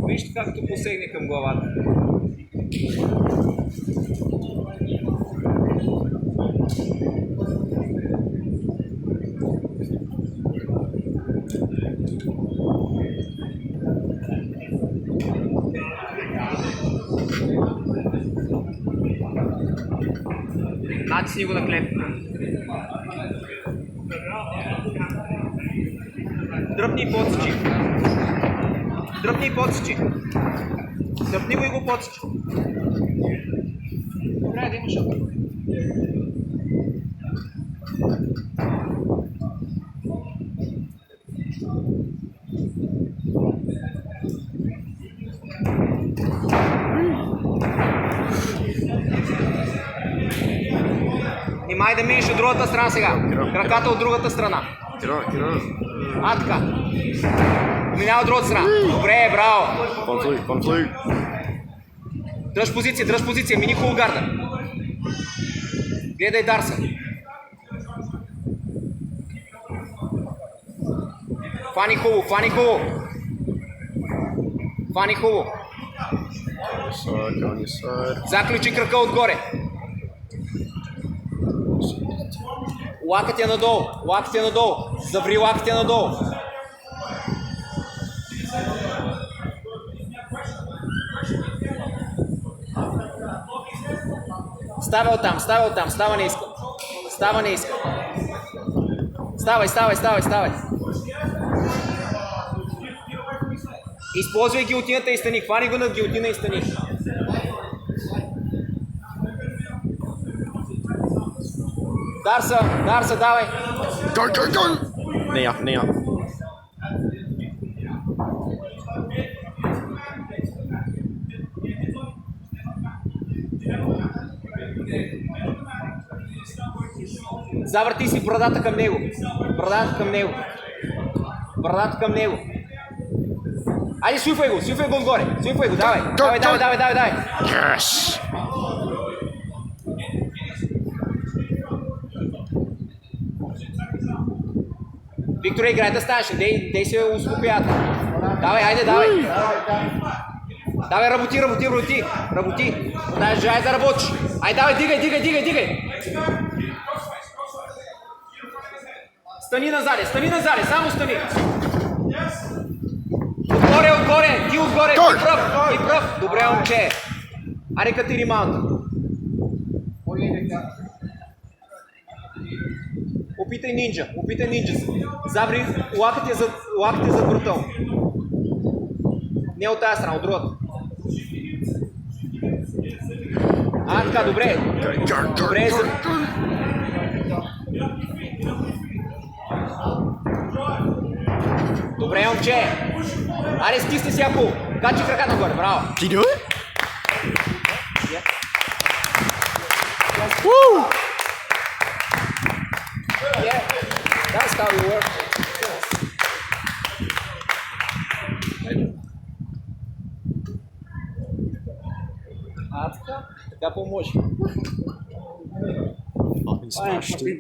Вижте както посегне към главата. Натисни го на клепка. Дръпни и подсечи. Дръпни и подсечи. Дръпни го и го подсечи. Трябва да имаш опит. Внимай да минеш от другата страна сега. Краката от другата страна. А, така. Минава от другата страна. Добре, браво. Конфликт. Дръж позиция. Мини хубаво гарда. Гледай Дарса. Фани хубаво. Заключи крака отгоре. Лакътя надолу. Заври лакътя надолу. Става оттам. Става не иска. Ставай. Използвай гилотината и стани. Хвани го на гилотина и стани. Дарса, давай. Не я. Завърти си брадата към него. Айде, свифай го отгоре. Давай. Yes! Виктор, играй да станеш, дей се успокоят. Давай. Давай, работи. Даже ай да работиш. Ай, давай, дигай. Стани назаде, само стани. Отгоре, ти отгоре, ти пръв. Добре, момче. Аре, катери малко. Опитай нинджа. Забри лакътя зад вратъл. Не от тази страна, от другата. А, така, добре. Добре, момче. Аре, стисни си ако. Качи крака нагоре, браво. Can you do it? Yeah. Woo! Yeah, that's how it works. А, така поможе. Fucking smashed it.